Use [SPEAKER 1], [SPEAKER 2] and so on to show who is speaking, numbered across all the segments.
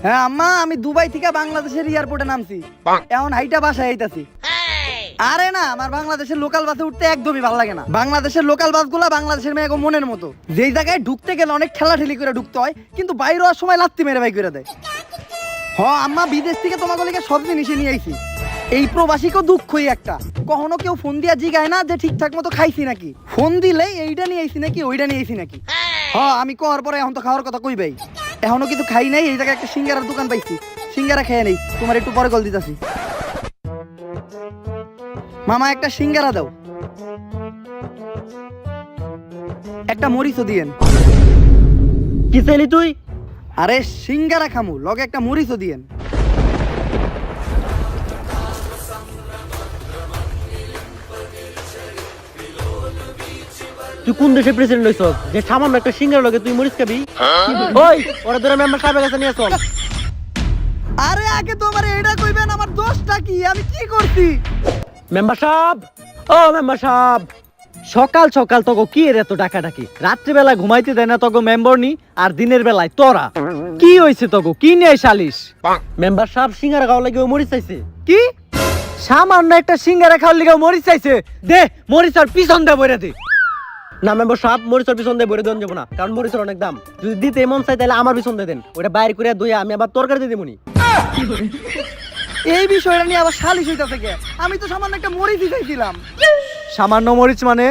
[SPEAKER 1] হ্যাঁ আম্মা, আমি দুবাই থেকে বাংলাদেশের এয়ারপোর্টে নামছি, এখন হাইটা বাসায় আইতাছি। আরে না, আমার বাংলাদেশের লোকাল বাসে উঠতে একদমই ভালো লাগে না। বাংলাদেশের লোকাল বাসগুলা বাংলাদেশের মেয়ে মনের মতো, যেই জায়গায় ঢুকতে গেলে অনেক ঠেলাঠেলি করে ঢুকতে হয়, কিন্তু বাইরে হওয়ার সময় লাত্তি মেরে বাই করে দেয়। হ আম্মা, বিদেশ থেকে তোমাকে লেগে সব জিনিসই নিয়ে আইছি। এই প্রবাসীকেও দুঃখই একটা, কখনো কেউ ফোন দিয়া জিগায় না যে ঠিকঠাক মতো খাইছি নাকি। ফোন দিলেই এইটা নিয়ে আইছি নাকি ওইটা নিয়ে আইছি নাকি। আমি করার পরে এখন তো খাওয়ার কথা কইবাই, এখনো কিছু খাই নাই। এই জায়গায় একটা সিঙ্গারার দোকান পাইছি, সিঙ্গারা খেয়ে নেই, তোমার একটু পরে কল দিতেছি। মামা একটা সিঙ্গারা দাও, একটা মরিচও দিয়েন।
[SPEAKER 2] কি চাইলি তুই?
[SPEAKER 1] আরে সিঙ্গারা খামু, লগে একটা মরিচও দিয়েন।
[SPEAKER 2] তুই কোন দেশের প্রেসিডেন্ট হইছ যে সামান্য একটা সিঙ্গার লগে তুই মরিচ খাবি? ওই ওরা ধরে মেম্বার সাহেবের কাছে নিয়ে চল।
[SPEAKER 1] আরে আগে তোমার এটা কইবেন আমার দোষটা কি, আমি কি করছি?
[SPEAKER 2] মেম্বার সাহেব, ও মেম্বার সাহেব, সকাল সকাল তোকে কি এর এত ডাকাডাকি? রাত্রিবেলা ঘুমাইতে দেয় না তোকে মেম্বার নি, আর দিনের বেলায় তোরা কি হইছে? তোকে কি নিয়ে সালিশ? মেম্বার সাহেব সিঙ্গারা খাওয়ার লাগে মরিচ চাইছে।
[SPEAKER 1] কি
[SPEAKER 2] সামান্য একটা সিঙ্গারা খাওয়ার লিগে মরিচ চাইছে? দে মরিচের পিছন দে বইরা দে। না মেম্বার সাহেব, মরিচের পিছন দিয়ে বইরে দেন যাবো না, কারণ মরিচের অনেক দাম। যদি দিতে মন চাই তাহলে আমার পিছন দিয়ে দেন, ওটা বাইরে করে ধুয়ে আমি আবার তরকারি দিয়ে দেবনি।
[SPEAKER 1] এই বিষয়টা নিয়ে আবার সালিশ হইতাছে কে? আমি তো সামান্য একটা মরিচ চাইছিলাম।
[SPEAKER 2] সামান্য মরিচ মানে?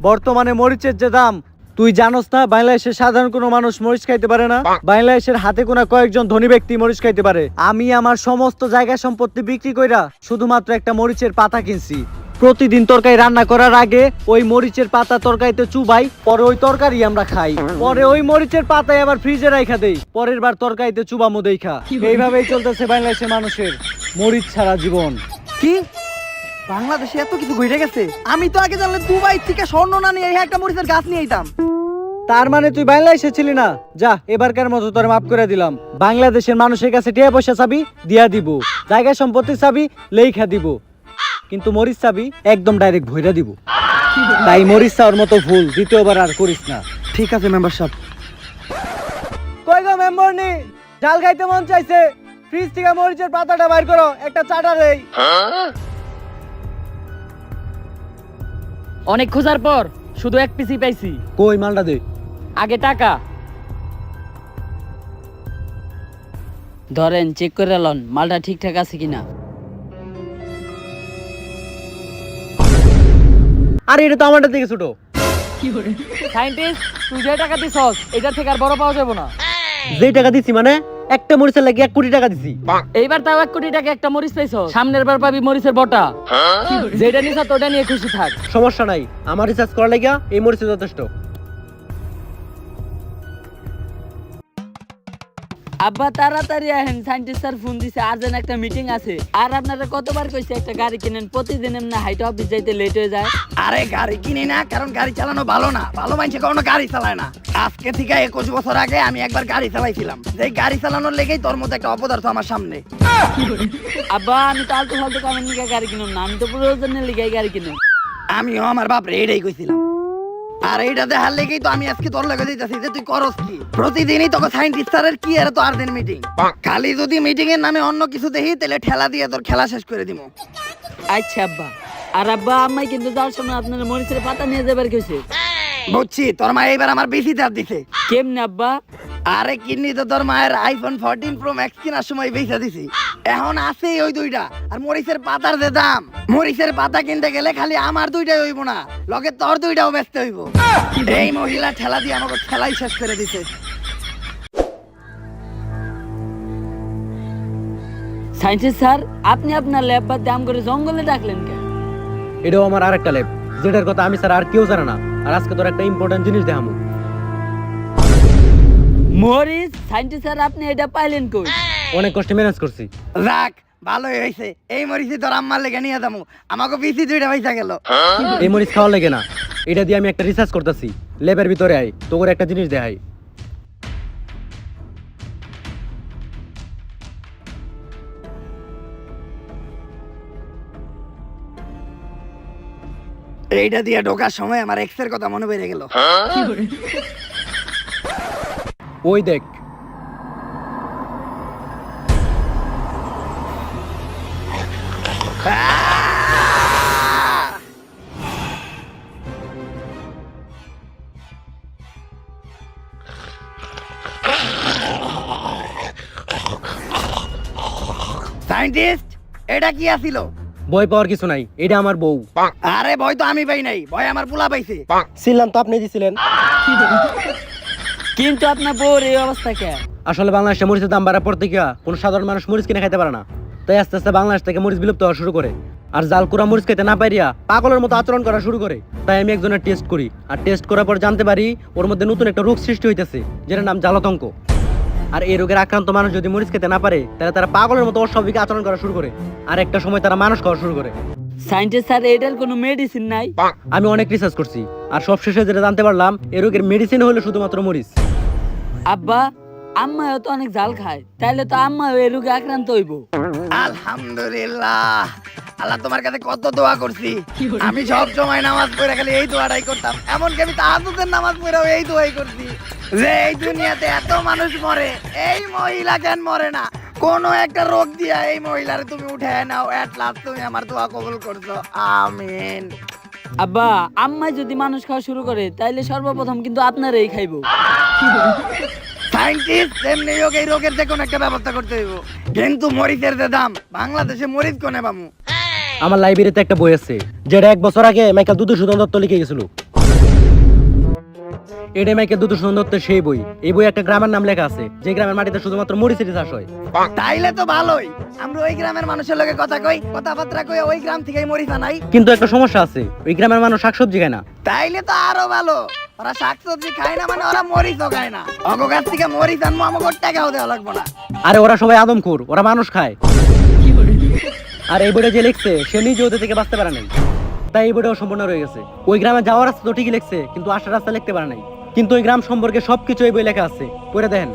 [SPEAKER 2] বর্তমানে মরিচের যে দাম তুই জানোস না? বাংলাদেশের সাধারণ কোনো মানুষ মরিচ খাইতে পারে না। বাংলাদেশের হাতে গোনা কয়েকজন ধনী ব্যক্তি মরিচ খাইতে পারে। আমি আমার সমস্ত জায়গা সম্পত্তি বিক্রি কইরা শুধুমাত্র একটা মরিচের পাতা কিনছি। প্রতিদিন তরকারি রান্না করার আগে ওই মরিচের পাতা তরকারিতে চুবাই, পরে ওই তরকারি আমরা খাই। পরে ওই মরিচের পাতায় আবার ফ্রিজে রাখা দেই, পরের বার তরকারিতে চুবামো দেখা। এইভাবেই চলতেছে বাংলাদেশের মানুষের মরিচ ছাড়া জীবন।
[SPEAKER 1] কি বাংলাদেশে এত কিছু ঘটে গেছে? আমি তো আগে জানলে দুবাই থেকে স্বর্ণ না নিয়ে এই একটা মরিচের গাছ নিয়ে আইতাম।
[SPEAKER 2] তার মানে তুই বাংলাদেশে ছিলি না? যা, এবারকার মতো তোর মাফ করে দিলাম। বাংলাদেশের মানুষের কাছে টিয়া পয়সা চাবি দিয়া দিব, জায়গা সম্পত্তি চাবি লেখা দিব, কিন্তু মরিচ চাবি একদম ডাইরেক্ট ভইরা দিব। তাই মরিচ চাওয়ার মতো ভুল দ্বিতীয়বার আর করিস না।
[SPEAKER 1] ঠিক আছে মেম্বার সাহেব।
[SPEAKER 2] কই গো মেম্বার নি, ডাল খাইতে মন চাইছে, ফ্রিজ থেকে মরিচের পাতাটা বাইর করো, একটা চাটা দেই।
[SPEAKER 3] অনেক খোঁজার পর শুধু এক পিসি পাইছি।
[SPEAKER 2] কই মালটা দে।
[SPEAKER 3] আগে টাকা ধরেন, চেক করে লন মালটা ঠিকঠাক আছে কিনা।
[SPEAKER 2] আরে এটা তো আমারটা থেকে ছোট।
[SPEAKER 3] সাইন্টিস্ট, তুই যে টাকা দিছস এটা থেকে আর বড় পাওয়া যাবে না।
[SPEAKER 2] যে টাকা দিছি মানে একটা মরিচের লাগি 1 কোটি টাকা দিছি।
[SPEAKER 3] এইবার তাও 1 কোটি টাকা একটা মরিচ পাইছস, সামনের বার পাবি মরিচের বটা। যেটা নিছ তোটা নিয়ে খুশি থাক।
[SPEAKER 2] সমস্যা নাই, আমার রিসার্চ করার লাগিয়া এই মরিচে যথেষ্ট।
[SPEAKER 3] আব্বা তাড়াতাড়ি আহেন, সাইন্টিস্ট স্যার ফোন দিছে, আর্জেন্ট একটা মিটিং আছে। আর আপনারা কতবার কইছে একটা গাড়ি কিনেন, প্রতিদিন না হাইট অফিস যাইতে লেট হয়ে যায়।
[SPEAKER 1] আরে গাড়ি কিনি না, কারণ গাড়ি চালানো ভালো না, ভালো মানুষ কখনো গাড়ি চালায় না। আজকে থেকে 21 বছর আগে আমি একবার গাড়ি চালাইছিলাম, যে গাড়ি চালানোর লেগেই তোর মতো একটা অপদার্থ আমার সামনে।
[SPEAKER 3] আব্বা আমি তো আলতু ফালতু কামের লিগে গাড়ি কিনুম না, আমি তো প্রয়োজনের লিগে গাড়ি কিনুম।
[SPEAKER 1] আমিও আমার বাপ রে এটাই কইছিলাম। আর এইটা দেখার লেগেই তো আমি আজকে তোর লগে দিতেছি যে তুই করস কি। প্রতিদিনই তোকে সাইন্টিস্ট স্যারের কি এর তো আর্জেন্ট মিটিং। খালি যদি মিটিং এর নামে অন্য কিছু দেখি তাহলে ঠেলা দিয়ে তোর খেলা শেষ করে দিব।
[SPEAKER 3] আচ্ছা আব্বা। আর আব্বা আম্মাই কিন্তু যাওয়ার সময় আপনার মরিচের পাতা নিয়ে যাবার কইছে।
[SPEAKER 1] বুঝছি, তোর মা এইবার আমার বেশি চাপ দিছে।
[SPEAKER 3] কেমনে আব্বা?
[SPEAKER 1] আরে কিডনি তো তোর মায়ের আইফোন 14 প্রো ম্যাক্স কেনার সময় বেচা দিছি, এখন আছে ওই দুইটা। আর মরিচের পাতার যে দাম, মরিচের পাতা কিনতে গেলে খালি আমার দুইটাই হইব না, লগে তোর দুইটাও বেচতে হইব। এই মহিলা ঠেলা দিয়ে আমাকে খেলাই শেষ করে দিছে।
[SPEAKER 3] সাইন্টিস্ট স্যার, আপনি আপনার ল্যাব বাদ দাম করে জঙ্গলে ডাকলেন কেন?
[SPEAKER 2] এটাও আমার আরেকটা ল্যাব, যেটার কথা আমি স্যার আর কেউ জানে না। আর আজকে তোর একটা ইম্পর্টেন্ট জিনিস দেখামু।
[SPEAKER 3] মরিচ? সাইন্টিস্ট স্যার আপনি এটা পাইলেন কই?
[SPEAKER 2] অনেক কষ্টে ম্যানেজ করছি।
[SPEAKER 1] রাখ, ভালোই হয়েছে। এই মরিচি তোর আম্মার লেগে নিয়ে যাবো, আমাকে বেশি দুইটা পয়সা গেল।
[SPEAKER 2] এই মরিচ খাওয়া লাগে না, এটা দিয়ে আমি একটা রিসার্চ করতেছি। ল্যাবের ভিতরে আই, তোর একটা জিনিস দেখাই।
[SPEAKER 1] এইটা দিয়ে ঢোকার সময় আমার এক্স এর কথা মনে পড়ে গেল।
[SPEAKER 2] ওই দেখ।
[SPEAKER 1] সায়েন্টিস্ট, এটা কি আছিল?
[SPEAKER 2] ভয় পাওয়ার কিছু নাই, এটা আমার বউ।
[SPEAKER 1] আরে ভয় তো আমি পাই নাই, ভয় আমার পোলা পাইছে।
[SPEAKER 2] ছিলাম তো আপনি দিছিলেন।
[SPEAKER 3] কিন্তু আপনার বউর এই অবস্থা কে?
[SPEAKER 2] আসলে বাংলাদেশে মরিচের দাম বাড়ার পর থেকে কোনো সাধারণ মানুষ মরিচ কিনে খাইতে পারে না, তাই আস্তে আস্তে বাংলাদেশ থেকে মরিচ বিলুপ্ত হওয়া শুরু করে। আর জালকুড়া মরিচ খেতে না পারিয়া পাগলের মতো আচরণ করা শুরু করে। তাই আমি একজনের টেস্ট করি, আর টেস্ট করার পর জানতে পারি ওর মধ্যে নতুন একটা রোগ সৃষ্টি হইতেছে, যেটার নাম জালতঙ্ক। আর এই রোগের আক্রান্ত মানুষ যদি মরিচ খেতে না পারে, তাহলে তারা পাগলের মতো অস্বাভাবিক আচরণ করা শুরু করে, আর একটা সময় তারা মানুষ খাওয়া শুরু করে।
[SPEAKER 3] সায়েন্টিস্ট স্যার, এটার কোনো মেডিসিন নাই?
[SPEAKER 2] আমি অনেক রিসার্চ করছি, আর সবশেষে যেটা জানতে পারলাম এই রোগের মেডিসিন হলো শুধুমাত্র মরিচ।
[SPEAKER 3] আব্বা, আম্মাও তো অনেক জাল খায়, তাইলে তো আম্মাও এই রোগে আক্রান্ত হইব।
[SPEAKER 1] আলহামদুলিল্লাহ, আল্লাহ তোমার কাছে কত দোয়া করছি। আমি সব সময় নামাজ পড়ে খালি এই দোয়াটাই করতাম, এমনকি আমি তাহাজ্জুদের নামাজ পড়েও এই দোয়াই করছি যে এই দুনিয়াতে এত মানুষ মরে, এই মহিলা কেন মরে না? কোন একটা রোগ দিয়া এই মহিলারে তুমি উঠায় নাও, এট লাস্ট তুমি আমার দোয়া কবুল করছো, আমিন।
[SPEAKER 3] আব্বা, আম্মা যদি মানুষ খাওয়া শুরু করে, তাইলে সর্বপ্রথম কিন্তু আপনারই খাইবো।
[SPEAKER 1] সায়েন্টিস্ট, এমনি হোক এই রোগের যে কোনো একটা ব্যবস্থা করতে হইব, কিন্তু মরিচের যে দাম, বাংলাদেশে মরিচ কোনে পামু?
[SPEAKER 2] আমার লাইব্রেরিতে একটা বই আছে, যেটা 1 বছর আগে মাইকেল দুধসূদন দত্ত লিখে গেছিল। এটা মাইকেল দুধসূদন দত্তের সেই বই। এই বই একটা গ্রামের নাম লেখা আছে, যে গ্রামের মাটিতে শুধুমাত্র মরিচের চাষ হয়।
[SPEAKER 1] তাইলে তো ভালোই, আমরা ওই গ্রামের মানুষের লগে কথা কই, কথাবার্তা কই, ওই গ্রাম থেকেই মরিচ আনাই।
[SPEAKER 2] কিন্তু একটা সমস্যা আছে, ওই গ্রামের মানুষ শাকসবজি খায় না।
[SPEAKER 1] তাইলে তো আরো ভালো, ওরা শাকসবজি খায় না মানে ওরা মরিচও খায় না। অগো গাছ থেকে মরিচ আনবো, আমাকে টাকাও দেওয়া লাগবো না।
[SPEAKER 2] আরে ওরা সবাই আদমখোর, ওরা মানুষ খায়। আর এই বইটা যে লিখছে সে নিজে ওদের থেকে বাঁচতে পারে নাই, তাই এই বইটাও সম্পূর্ণ রয়ে গেছে। ওই গ্রামে যাওয়ার রাস্তা তো ঠিকই লিখছে, কিন্তু আসার রাস্তা লিখতে পারে নাই। কিন্তু ওই গ্রাম সম্পর্কে সবকিছু এই বই লেখা আছে, পড়ে দেখেন।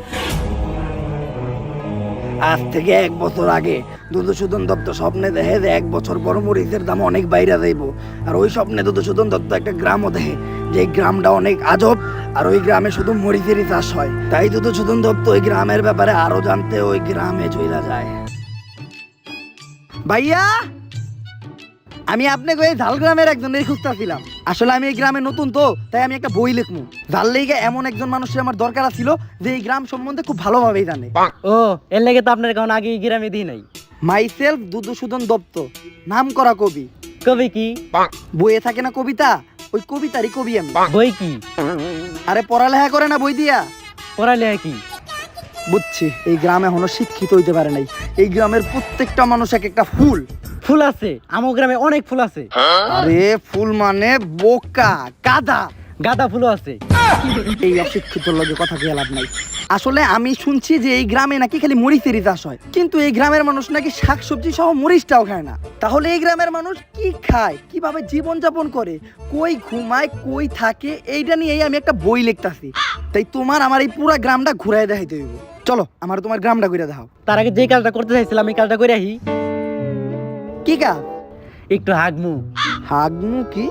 [SPEAKER 1] আজ থেকে 1 বছর আগে দুধসূদন দত্ত স্বপ্নে দেখে যে 1 বছর পর মরিচের দাম অনেক বাইরে যাইব। আর ওই স্বপ্নে দুধসূদন দত্ত একটা গ্রামও দেখে, যে গ্রামটা অনেক আজব, আর ওই গ্রামে শুধু মরিচেরই চাষ হয়। তাই দুধসূদন দত্ত ওই গ্রামের ব্যাপারে আরো জানতে ওই গ্রামে চলে যায়। ভাইয়া, আমি আপনাকে ওই ঝালগ্রামের একজনের খুঁজতেছিলাম। আসলে আমি এই গ্রামে নতুন তো, তাই আমি একটা বই লিখবো। ঝাল লেগে এমন একজন মানুষের আমার দরকার ছিল যে এই গ্রাম সম্বন্ধে খুব ভালোভাবেই জানে।
[SPEAKER 2] ও, এর লেগে তো আপনার কারণ আগে এই গ্রামে দিই নাই।
[SPEAKER 1] মাইসেলফ দুধসূদন দত্ত, নাম করা কবি।
[SPEAKER 2] কবি কি?
[SPEAKER 1] বইয়ে থাকে না কবিতা, ওই কবিতারই কবি আমি।
[SPEAKER 2] বই কি?
[SPEAKER 1] আরে পড়ালেখা করে না বই দিয়া।
[SPEAKER 2] পড়ালেখা কি?
[SPEAKER 1] বুঝছি, এই গ্রামে এখনো শিক্ষিত হইতে পারে নাই। এই গ্রামের প্রত্যেকটা মানুষ এক একটা ফুল।
[SPEAKER 2] ফুল আছে, আমার গ্রামে অনেক ফুল আছে।
[SPEAKER 1] আরে ফুল মানে বোকা, গাধা।
[SPEAKER 2] গাঁদা ফুলও আছে।
[SPEAKER 1] এই অশিক্ষিত লোকের কথা দিয়ে লাভ নাই। আসলে আমি শুনছি যে এই গ্রামে নাকি খালি মরিচেরই চাষ হয়, কিন্তু এই গ্রামের মানুষ নাকি শাকসবজি সহ মরিচটাও খায় না। তাহলে এই গ্রামের মানুষ কি খায়, কিভাবে জীবন যাপন করে, কই ঘুমায়, কই থাকে, এইটা নিয়েই আমি একটা বই লিখতাছি। তাই তোমার আমার এই পুরো গ্রামটা ঘুরাই দেখাইতে হইব। চলো, আমার তোমার গ্রামটা ঘুরে দেখাও।
[SPEAKER 2] তার আগে যে কাজটা করতে চাইছিলাম এই কাজটা করে আহি।
[SPEAKER 1] কি কাজ?
[SPEAKER 2] একটু হাগমু।
[SPEAKER 1] হাগমু কি?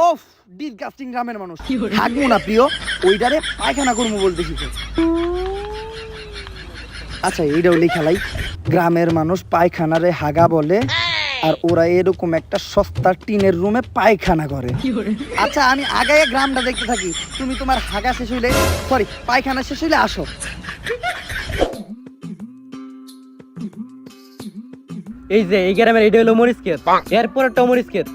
[SPEAKER 1] ওফ, ডিসগাস্টিং গ্রামের মানুষ। হাগমু না প্রিয়, ওইটারে পায়খানা করবো বলতে শিখে। আচ্ছা, এইটাও লিখালাই, গ্রামের মানুষ পায়খানারে হাগা বলে, আর ওরা এরকম একটা সস্তা টিনের রুমে পায়খানা করে। আচ্ছা, আমি আগায় গ্রামটা দেখতে থাকি, তুমি তোমার হাগা শেষ হইলে, সরি পায়খানা শেষ হইলে আসো।
[SPEAKER 2] এই যে এই গ্রামের এটা হলো মরিচ ক্ষেত, এরপরেরটা মরিচ ক্ষেত,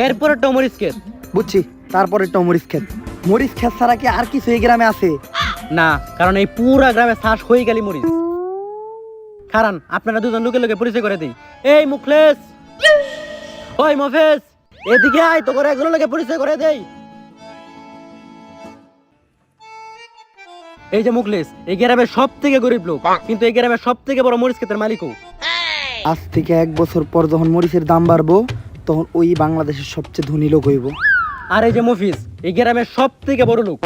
[SPEAKER 2] এরপরেরটা মরিচ ক্ষেত।
[SPEAKER 1] বুঝছি, তারপরে তো মরিচ ক্ষেত। মরিচ ক্ষেত ছাড়া কি আর কিছু এই গ্রামে আছে?
[SPEAKER 2] না, কারণ এই পুরা গ্রামে শ্বাস হয়ে গেলি মরিচ। কারণ আপনারা দুজন লোকে লোকে পরিচয় করে দিই। এই মুখলেস, ওই মফেজ, এদিকে আয়, তো করে একজন লোকে পরিচয় করে দেই। এই যে মুখলেস, এই গ্রামের সব থেকে গরিব লোক, কিন্তু এই গ্রামের সব থেকে বড় মরিচ ক্ষেতের মালিকও।
[SPEAKER 1] আজ থেকে 1 বছর পর যখন মরিচের দাম বাড়বো, তখন ওই বাংলাদেশের সবচেয়ে ধনী লোক হইব।
[SPEAKER 2] আর এই যে মফিজ, এই গ্রামের সব থেকে বড় লোক।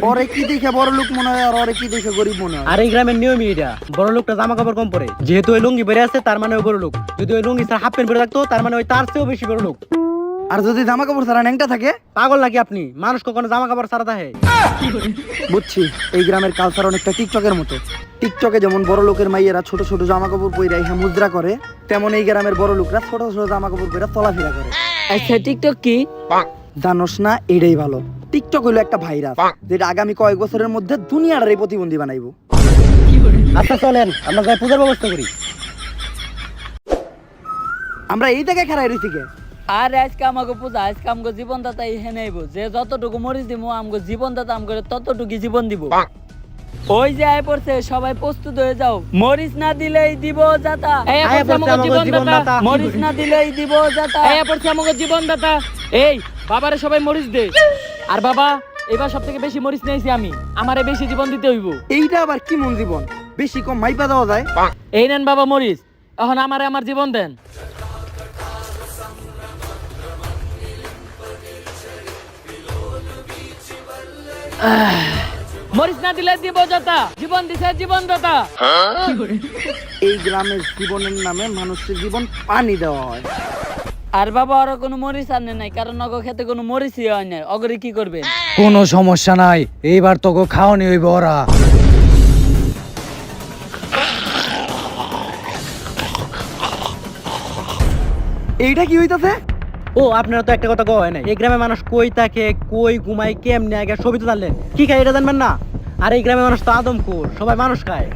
[SPEAKER 1] ওরে কি দেখে বড় লোক মনে হয়, আর ওরে কি দেখে গরিব মনে হয়?
[SPEAKER 2] আর এই গ্রামের নিয়মই এটা, বড় লোকটা জামা কাপড় কম পরে। যেহেতু ওই লুঙ্গি বেড়ে আছে, তার মানে ওই বড় লোক। যদি ওই লুঙ্গি ছাড়া হাফ প্যান্ট পরে থাকতো, তার মানে ওই তার চেয়েও বেশি বড় লোক।
[SPEAKER 1] আর যদি জামা কাপড় ছাড়া ন্যাংটা থাকে?
[SPEAKER 2] পাগল নাকি আপনি? মানুষ কখনো জামা কাপড় ছাড়া থাকে?
[SPEAKER 1] বুঝছি, এই গ্রামের কালচার অনেকটা টিকটকের মতো। টিকটকে যেমন বড় লোকের মাইয়েরা ছোট ছোট জামা কাপড় পরে ইহা মুদ্রা করে, তেমন এই গ্রামের বড় লোকরা ছোট ছোট জামা কাপড় পরে চলাফেরা করে।
[SPEAKER 3] আচ্ছা টিকটক কি?
[SPEAKER 1] জানোস না? এটাই ভালো। টিকটক হলো একটা ভাইরাস, যেটা আগামী কয়েক বছরের মধ্যে দুনিয়াটারই প্রতিবন্ধী বানাইবো।
[SPEAKER 2] আচ্ছা চলেন আমরা যাই পূজার ব্যবস্থা করি।
[SPEAKER 1] আমরা এই জায়গায় খেলায় রয়েছি কে?
[SPEAKER 3] আর আজকে আমাকে পূজা, আজকে আমাকে জীবনদাতা ইহে নেইব, যে যতটুকু মরিচ দিব আমাকে জীবনদাতা আমাকে ততটুকু জীবন দিব। ওই যে আয় পড়ছে, সবাই প্রস্তুত হয়ে যাও। মরিচ না দিলেই দিব যাতা,
[SPEAKER 2] আয়া পড়ছে আমাকে জীবনদাতা।
[SPEAKER 3] মরিচ না দিলেই দিব যাতা,
[SPEAKER 4] আয়া পড়ছে আমাকে জীবনদাতা। এই বাবারে সবাই মরিচ দে। আর বাবা এবার সব থেকে বেশি মরিচ নিয়েছি আমি, আমারে বেশি জীবন দিতে হইব।
[SPEAKER 1] এইটা আবার কি মন জীবন? বেশি কম মাইপা দেওয়া যায়?
[SPEAKER 4] এই নেন বাবা মরিচ, এখন আমারে আমার জীবন দেন। মরিচ না দিলে দিব যাতা, জীবন দিছে জীবনদাতা।
[SPEAKER 1] এই গ্রামের জীবনের নামে মানুষের জীবন পানি দেওয়া হয়।
[SPEAKER 3] আর বাবা ওরা কোনো মরিচ আনে নাই, কারণ অগ খেতে কোনো মরিচই হয় না। অগরে কি করবেন?
[SPEAKER 2] কোনো সমস্যা নাই, এইবার তোকে খাওয়ানি হইব ওরা।
[SPEAKER 1] এইটা কি হইতাছে?
[SPEAKER 2] ও আপনারা তো একটা কথা কওয়া হয় না, এই গ্রামের মানুষ কই থাকে, কই ঘুমায়, কেমনে আগে সবই তো জানলেন। কি খায় এটা জানবেন না? আর এই গ্রামের মানুষ তো আদমখোর, সবাই মানুষ খায়।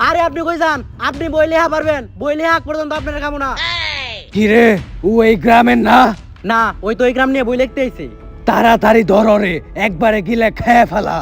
[SPEAKER 2] আরে আপনি কই যান? আপনি বইলে হা পারবেন, বইলে হাক পর্যন্ত আপনারা খাবো না।
[SPEAKER 5] কি রে, ও এই গ্রামের না?
[SPEAKER 2] না, ওই তো এই গ্রাম নিয়ে বই লিখতে আইছে।
[SPEAKER 5] তাড়াতাড়ি ধর রে, একবারে গিলে খেয়ে ফেলা।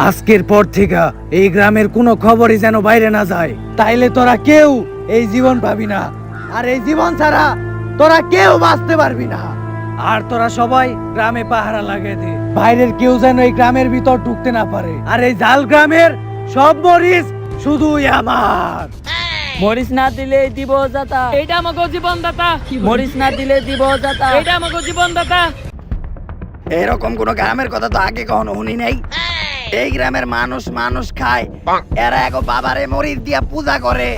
[SPEAKER 5] আজকের পর থেকে এই গ্রামের কোনো খবরই যেন বাইরে না যায়, তাইলে তোরা কেউ এই জীবন পাবি না। আর এই জীবন ছাড়া তোরা কেউ বাঁচতে পারবি না। আর তোরা সবাই গ্রামে পাহারা লাগিয়ে দে, বাইরের কেউ যেন এই গ্রামের ভিতর ঢুকতে না পারে। আর এই জাল গ্রামের সব মরিচ শুধুই আমার।
[SPEAKER 3] মরিচ না দিলে দিব যাতা,
[SPEAKER 4] এইটা আমাকে জীবনদাতা।
[SPEAKER 3] মরিচ না দিলে দিব যাতা।
[SPEAKER 4] এইটা আমাকে জীবনদাতা।
[SPEAKER 1] এরকম কোন গ্রামের কথা তো আগে কখনো শুনি নাই। এই গ্রামের মানুষ মানুষ খায়, এরা এক বাবারে মরিচ দিয়া পূজা করে।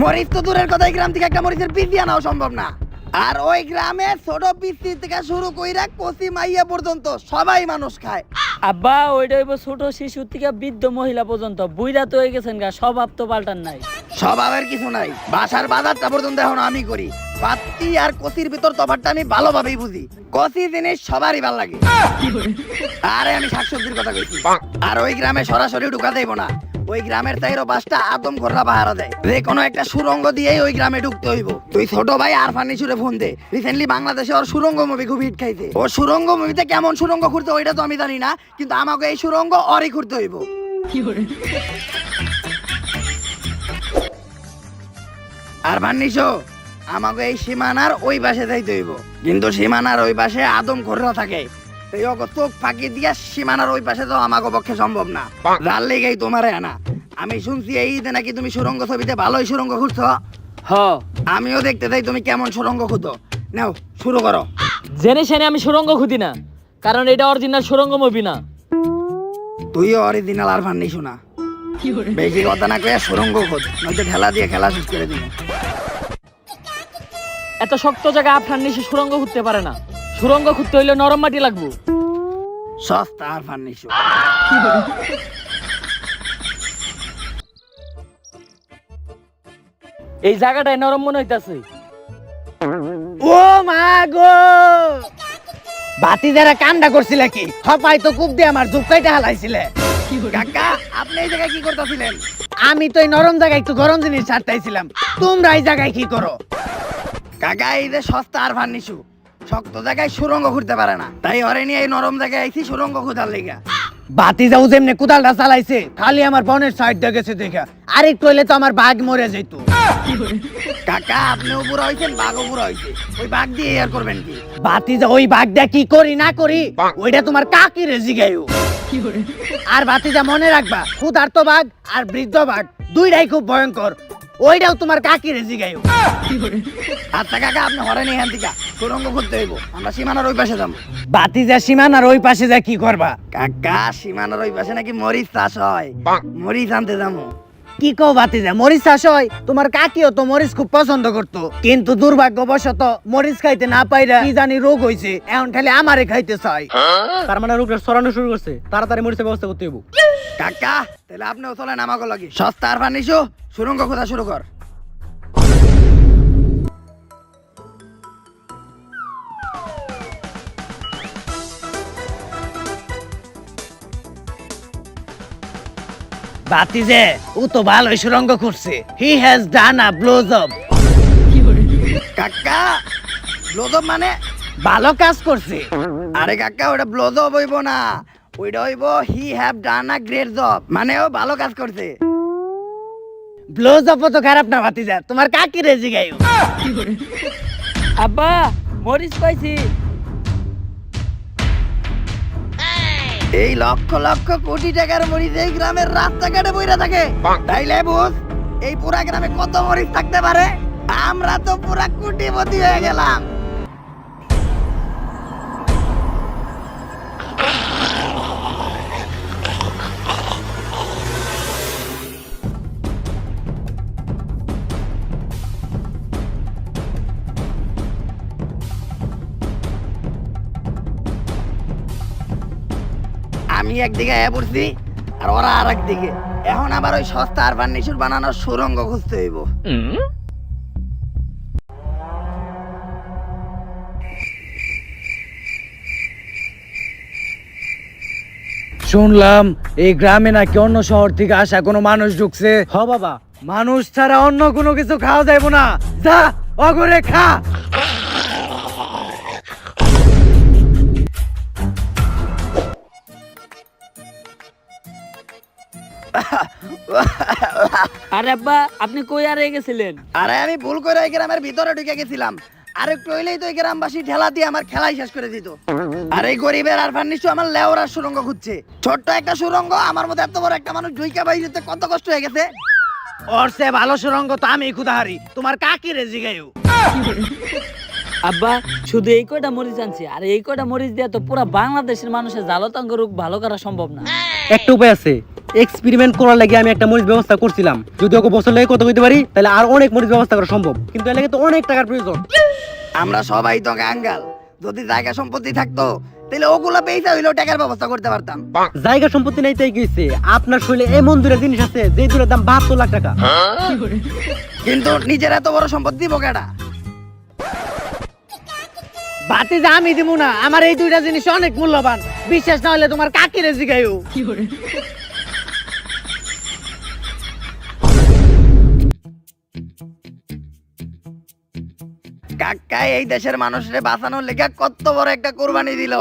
[SPEAKER 1] মরিচ তো দূরের কথা, এই গ্রাম থেকে একটা মরিচের পিস দিয়া নেওয়া সম্ভব না। আর ওই গ্রামে ছোট পিসি থেকে শুরু কইরা কচি মাইয়া পর্যন্ত সবাই মানুষ খায়।
[SPEAKER 3] আব্বা ওইটা হইব ছোট শিশু থেকে বৃদ্ধ মহিলা পর্যন্ত। বুইরা তো হয়ে গেছেন গা, স্বভাব তো পাল্টান নাই।
[SPEAKER 1] স্বভাবের কিছু নাই, বাসার বাজারটা পর্যন্ত এখন আমি করি। পাত্তি আর কচির ভিতর তফাৎটা আমি ভালোভাবেই বুঝি। কচি জিনিস সবারই ভালো লাগে। আরে আমি শাকসবজির কথা কইছি। আর ওই গ্রামে সরাসরি ঢুকা দেব না, ওই গ্রামের তাইরও বাসটা আদম ঘররা পাহারা দেয়। যে কোনো একটা সুরঙ্গ দিয়েই ওই গ্রামে ঢুকতে হইব। তুই ছোট ভাই আর ফার্নিচুরে ফোন দে, রিসেন্টলি বাংলাদেশে ওর সুরঙ্গ মুভি খুব হিট খাইছে। ওর সুরঙ্গ মুভিতে কেমন সুরঙ্গ খুঁড়তে ওইটা তো আমি জানি না, কিন্তু আমাকে এই সুরঙ্গ অরই খুঁড়তে হইব। আর ফার্নিশো, আমাকে এই সীমানার ওই পাশে যাইতে হইব, কিন্তু সীমানার ওই পাশে আদম ঘররা থাকে। এই চোখ ফাঁকি দিয়া সীমানার ওই পাশে তো আমাকে পক্ষে সম্ভব না। যার লেগেই তোমারে আনা। আমি শুনছি এই যে নাকি তুমি সুরঙ্গ ছবিতে ভালোই সুরঙ্গ খুঁজছো।
[SPEAKER 3] হ,
[SPEAKER 1] আমিও দেখতে চাই তুমি কেমন সুরঙ্গ খুঁজো। নাও শুরু করো।
[SPEAKER 4] জেনে শুনে আমি সুরঙ্গ খুঁজি না, কারণ এটা অরিজিনাল সুরঙ্গ মুভি না।
[SPEAKER 1] তুইও অরিজিনাল আর ফান্নিস না, বেশি কথা না কয়ে সুরঙ্গ খোঁজ, নয়তো ঠেলা দিয়ে খেলা শেষ করে দিবে।
[SPEAKER 4] এত শক্ত জায়গায় আপনার নিশে সুরঙ্গ খুঁজতে পারে না। সুরঙ্গ খুঁজতে হইলে নরম মাটি লাগবো।
[SPEAKER 1] সস্তা আর ফান্নিস।
[SPEAKER 4] এই জায়গাটায় নরম মনে হইতাছে।
[SPEAKER 5] ও মা গো, বাতি যারা কামটা করছিলে কি হপাই তো কূপ দিয়ে আমার জুপকাইতে হালাইছিলে।
[SPEAKER 1] কাকা, আপনি এই জায়গায় কি করতেছিলেন?
[SPEAKER 5] আমি তো এই নরম জায়গায় একটু গরম জিনিস ছাড়তাইছিলাম, তোমরা এই জায়গায় কি করো?
[SPEAKER 1] কাকা, এই যে সস্তা আর ফান্নিসু শক্ত জায়গায় সুরঙ্গ খুঁড়তে পারে না, তাই ওরে নিয়ে এই নরম জায়গায় আইছি সুরঙ্গ খুঁজার লেগা।
[SPEAKER 5] বাতি যাও যেমনি কুদালটা চালাইছে, খালি আমার বনের সাইড দেখেছে দেখা, আরেকটু হইলে তো আমার বাঘ মরে যেত।
[SPEAKER 1] কাকা, আপনিও বুড়া হইছেন, বাঘও বুড়া হইছে, ওই বাঘ দিয়ে আর করবেন কি?
[SPEAKER 5] বাতি যা ওই বাঘটা কি করি না করি ওইটা তোমার কাকি রে জিগাইও। আর বাতি যা মনে রাখবা, ক্ষুধার্ত বাঘ আর বৃদ্ধ বাঘ দুইটাই খুব ভয়ঙ্কর। ওইটাও তোমার কাকিরে জিগাইও।
[SPEAKER 1] আচ্ছা কাকা, আপনি হরেন এখান থেকে সুরঙ্গ করতে হইব, আমরা সীমানার ওই পাশে যাবো।
[SPEAKER 5] বাতিজা সীমানার ওই পাশে যা কি করবা?
[SPEAKER 1] কাকা, সীমানার ওই পাশে নাকি মরিচ চাষ হয়, মরিচ আনতে যাবো।
[SPEAKER 5] কি কও বাতিজা, মরিচ চাষ হয়? তোমার কাকিও তো মরিচ খুব পছন্দ করতো, কিন্তু দুর্ভাগ্যবশত মরিচ খাইতে না পাইরা কি জানি রোগ হইছে, এখন খালি আমারে খাইতে চাই।
[SPEAKER 2] তার মানে রোগটা ছড়ানো শুরু করছে, তাড়াতাড়ি মরিচের ব্যবস্থা করতে হইব।
[SPEAKER 1] কাকা, তাহলে আপনিও চলেন আমাকে লাগে, সস্তা আর ফার্নিশো সুরঙ্গ খোঁজা শুরু কর।
[SPEAKER 5] বাতিজে, ও তো ভালোই সুরঙ্গ করছে। He has done a blow job.
[SPEAKER 1] কাকা, ব্লোজব মানে?
[SPEAKER 5] ভালো কাজ করছে।
[SPEAKER 1] আরে কাকা, ওটা ব্লোজব হইব না, ওইটা হইব he have done a great job, মানে ও ভালো কাজ করছে।
[SPEAKER 5] ব্লোজব তো খারাপ না বাতিজা, তোমার কাকিরে জিগাইও।
[SPEAKER 3] আব্বা মরিচ পাইছি।
[SPEAKER 1] এই লক্ষ লক্ষ কোটি টাকার মরিচ এই গ্রামের রাস্তাঘাটে বইরা থাকে, তাইলে বুঝ এই পুরা গ্রামে কত মরিচ থাকতে পারে। আমরা তো পুরা কোটিপতি হয়ে গেলাম। আমি একদিকে পড়ছি আর ওরা আর একদিকে, এখন আবার ওই সস্তা আর ফার্নিচার বানানোর সুরঙ্গ খুঁজতে হইব।
[SPEAKER 5] শুনলাম এই গ্রামে নাকি অন্য শহর থেকে আসা কোনো মানুষ ঢুকছে।
[SPEAKER 2] হ বাবা,
[SPEAKER 5] মানুষ ছাড়া অন্য কোনো কিছু খাওয়া যাইব না, যা অগরে খা।
[SPEAKER 3] আরে আব্বা, আপনি কই আর গেছিলেন?
[SPEAKER 1] আরে আমি ভুল করে এই গ্রামের ভিতরে ঢুকে গেছিলাম, আর একটু হইলেই তো এই গ্রামবাসী ঠেলা দিয়ে আমার খেলাই শেষ করে দিত। আর এই গরিবের আর ফার্নিচার আমার লেওরার সুরঙ্গ খুঁজছে, ছোট্ট একটা সুরঙ্গ, আমার মধ্যে এত বড় একটা মানুষ ঢুইকা বাইরেতে কত কষ্ট হয়ে গেছে।
[SPEAKER 5] ওর সে ভালো সুরঙ্গ তো আমি ক্ষুধাহারি, তোমার কাকিরে জিগাইও।
[SPEAKER 3] আব্বা, শুধু এই কয়টা মরিচ আনছি, আর এই কয়টা মরিচ দিয়ে তো পুরা বাংলাদেশের মানুষের জালতাঙ্গ রোগ ভালো করা সম্ভব না।
[SPEAKER 2] একটা উপায় আছে, এক্সপেরিমেন্ট করার লাগে আমি একটা মরিচ ব্যবস্থা করছিলাম। যদি ওকে বছর লাগে কত কইতে পারি, তাহলে আর অনেক মরিচ ব্যবস্থা করা সম্ভব, কিন্তু এর লাগে তো অনেক টাকার প্রয়োজন।
[SPEAKER 1] আমরা সবাই তো গাঙ্গাল, যদি জায়গা সম্পত্তি থাকতো তাহলে ওগুলা পেয়েছে হইলেও টাকার ব্যবস্থা করতে পারতাম।
[SPEAKER 2] জায়গা সম্পত্তি নাই তাই গেছে, আপনার শরীরে এমন দুইটা জিনিস আছে যে দুটার দাম 72 লাখ টাকা।
[SPEAKER 1] কিন্তু নিজের এত বড় সম্পত্তি বোকাটা।
[SPEAKER 5] বাতিজা আমি দিব না, আমার এই দুইটা জিনিস অনেক মূল্যবান, বিশ্বাস না হলে তোমার কাকিরে জিগাইও।
[SPEAKER 1] কাকা এই দেশের মানুষের বাঁচানোর লেগে কত বড় একটা কোরবানি দিল।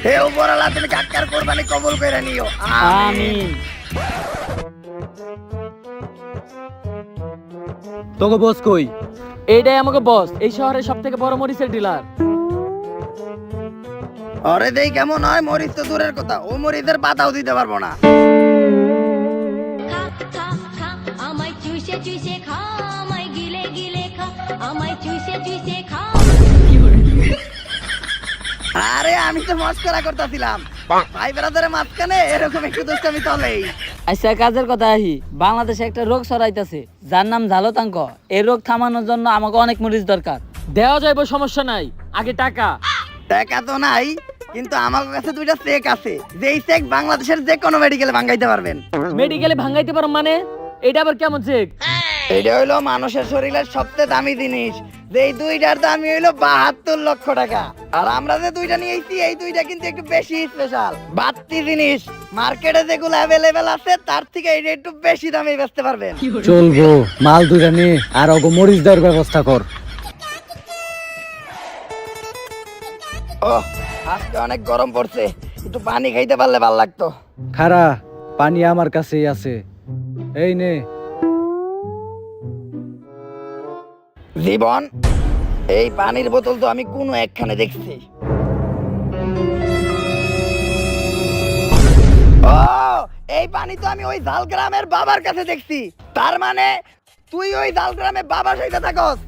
[SPEAKER 1] হে উপরওয়ালা, তুমি কাকার কোরবানি কবুল করে নিও,
[SPEAKER 3] আমিন।
[SPEAKER 2] তোকে বস কই?
[SPEAKER 4] এইটাই আমাকে বস, এই শহরের সব থেকে বড় মরিচের ডিলার।
[SPEAKER 1] আরে দেই কেমন হয়, মরিচ তো দূরের কথা, ও মরিচের পাতাও দিতে পারবো না।
[SPEAKER 6] খা খা খা আমায় চুষে চুষে খা, আমায় গিলে গিলে খা, আমায় চুষে চুষে খা।
[SPEAKER 1] আরে আমি তো মস্করা করতেছিলাম, ভাই ব্রাদারের মাঝখানে এরকম একটু দুষ্টামি চলেই।
[SPEAKER 3] আচ্ছা, কাজের কথা আহি। বাংলাদেশে একটা রোগ ছড়াইতেছে যার নাম জালতাঙ্ক। এই রোগ থামানোর জন্য আমাকে অনেক মরিচ দরকার।
[SPEAKER 4] দেওয়া যাইব, সমস্যা নাই, আগে টাকা।
[SPEAKER 1] টাকা তো নাই, কিন্তু আমার কাছে দুইটা চেক আছে, যেই চেক বাংলাদেশের যে কোনো মেডিকেলে ভাঙাইতে পারবেন।
[SPEAKER 4] মেডিকেলে ভাঙাইতে পারো মানে? এটা আবার কেমন চেক?
[SPEAKER 1] এটা হইলো মানুষের শরীরের সবচেয়ে দামি জিনিস, যেই দুইটার দামি হইলো 72 লক্ষ টাকা। আর আমরা যে দুইটা নিয়েছি, এই দুইটা কিন্তু একটু বেশি স্পেশাল, বাড়তি জিনিস। মার্কেটে যেগুলো অ্যাভেলেবেল আছে তার থেকে এটা একটু বেশি দামে বেচতে পারবেন।
[SPEAKER 5] চলবো, মাল দুইটা নে, আর ওগো মরিচ দেওয়ার ব্যবস্থা কর।
[SPEAKER 1] ও, আজকে অনেক গরম পড়ছে, একটু পানি খাইতে পারলে ভালো লাগতো।
[SPEAKER 5] খারা, পানি আমার কাছেই আছে, এই নে।
[SPEAKER 1] জীবন, এই পানির বোতল তো আমি কোনো একখানে দেখছি। ও, এই পানি তো আমি ওই ঝালগ্রামের বাবার কাছে দেখছি। তার মানে তুই ওই জাল গ্রামে বাবা সাইতে থাকস।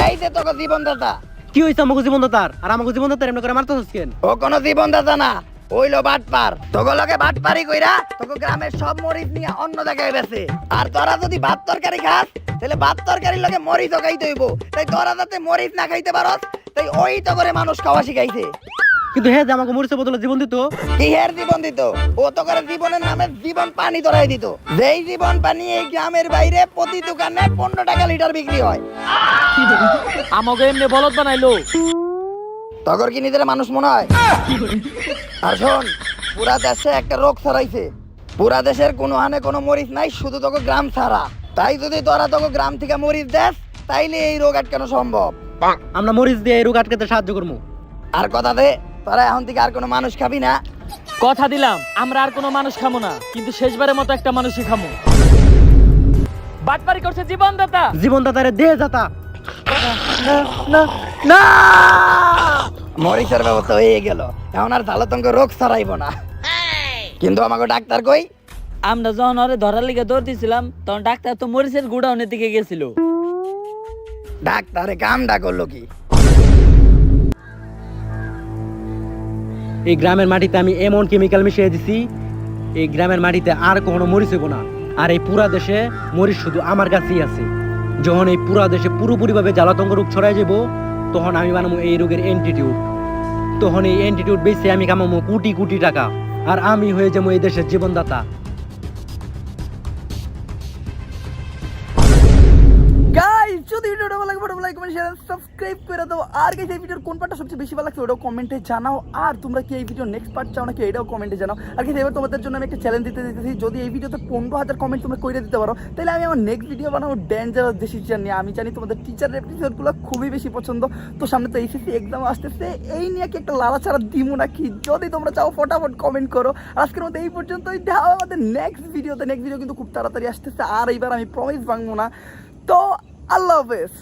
[SPEAKER 1] এই যে তোকে জীবনদাতা।
[SPEAKER 2] কি হইছে আমাকে জীবনদাতার? আর আমাকে জীবনদাতার এমনি করে মারতেছিস কেন?
[SPEAKER 1] ও কোনো জীবনদাতা না, ওইলো বাটপার। তোকে লগে বাটপারি কইরা তোকে গ্রামের সব মরিচ নিয়ে অন্য জায়গায় বেচে। আর তোরা যদি ভাত তরকারি খাস তাহলে ভাত তরকারির লগে মরিচও খাইতে হইব। তাই তোরা যাতে মরিচ না খাইতে পারস তাই ওই তো করে মানুষ খাওয়া শিখাইছে।
[SPEAKER 2] কিন্তু হ্যাঁ যে আমাকে মরিচের বদলে জীবন দিত।
[SPEAKER 1] কি হের জীবন দিত? ও তো করে জীবনের নামে জীবন পানি ধরাই দিত। যেই জীবন পানি এই গ্রামের বাইরে প্রতি দোকানে 15 টাকা লিটার বিক্রি হয়।
[SPEAKER 4] আমাকে এমনি বলদ বানাইলো।
[SPEAKER 1] তগর কি নিজের মানুষ মনে হয়? আর শোন, পুরা দেশে একটা রোগ ছড়াইছে। পুরা দেশের কোনো হানে কোনো মরিচ নাই, শুধু তোকে গ্রাম ছাড়া। তাই যদি তোরা তোকে গ্রাম থেকে মরিচ দেস তাইলে এই রোগ আটকানো সম্ভব।
[SPEAKER 2] আমরা মরিচ দিয়ে এই রোগ আটকাতে সাহায্য করবো।
[SPEAKER 1] আর কথা দে, তোরা এখন থেকে আর কোনো মানুষ খাবি না।
[SPEAKER 4] কথা দিলাম আমরা আর কোনো মানুষ খামো না, কিন্তু শেষবারের মতো একটা মানুষই খামো। বাটপারি করছে জীবনদাতা।
[SPEAKER 2] জীবনদাতারে দে যাতা।
[SPEAKER 1] মরিচের ব্যবস্থা হয়ে গেল, এখন আর ঝালতঙ্গ রোগ ছড়াইব না। কিন্তু আমাকে ডাক্তার কই?
[SPEAKER 3] আমরা যখন ওরে ধরার লিগে দৌড় দিছিলাম তখন ডাক্তার তো মরিচের গুড়াউনের দিকে গেছিল।
[SPEAKER 1] ডাক্তারে কামটা করলো কি?
[SPEAKER 2] এই গ্রামের মাটিতে আমি এমন কেমিক্যাল মিশিয়ে দিছি, এই গ্রামের মাটিতে আর কখনো মরিচ হইব না। আর এই পুরা দেশে মরিচ শুধু আমার কাছেই আছে। যখন এই পুরা দেশে পুরোপুরিভাবে জ্বালাতঙ্গ রোগ ছড়াই যাব, তখন আমি বানাবো এই রোগের অ্যান্টিটিউড। তখন এই অ্যান্টিটিউড বেচে আমি কামাবো কোটি কোটি টাকা, আর আমি হয়ে যাবো এই দেশের জীবনদাতা।
[SPEAKER 1] গাইস, যদি ভিডিওটা ভালো লাগে photo like comment share subscribe করে দাও। আর গাইস, এই ভিডিওর কোন পার্টটা সবচেয়ে বেশি ভালো লাগছে ওটাও কমেন্টে জানাও। আর তোমরা কি এই ভিডিওর নেক্সট পার্ট চাও নাকি এটাও কমেন্টে জানাও। আর গাইস, এবার তোমাদের জন্য আমি একটা চ্যালেঞ্জ দিতে দিতেছি, যদি এই ভিডিওতে 15,000 কমেন্ট তোমরা কইরে দিতে পারো তাহলে আমি আমার নেক্সট ভিডিও বানাবো ডেঞ্জারাস ডিসিশন নিয়ে। আমি জানি তোমাদের টিচারের এপিসোডগুলো খুবই বেশি পছন্দ। তো সামনে তো এইচএসসি এক্সাম আসতেছে, এই নিয়ে কি একটা লাড়াচাড়া দিমু নাকি? যদি তোমরা চাও ফটাফট কমেন্ট করো। আজকের মতো এই পর্যন্তই, দেখা হবে আমাদের নেক্সট ভিডিওতে। নেক্সট ভিডিও কিন্তু খুব তাড়াতাড়ি আসতেছে, আর এইবার আমি প্রমিস ভাঙবো না। তো আল্লাহ হাফেজ।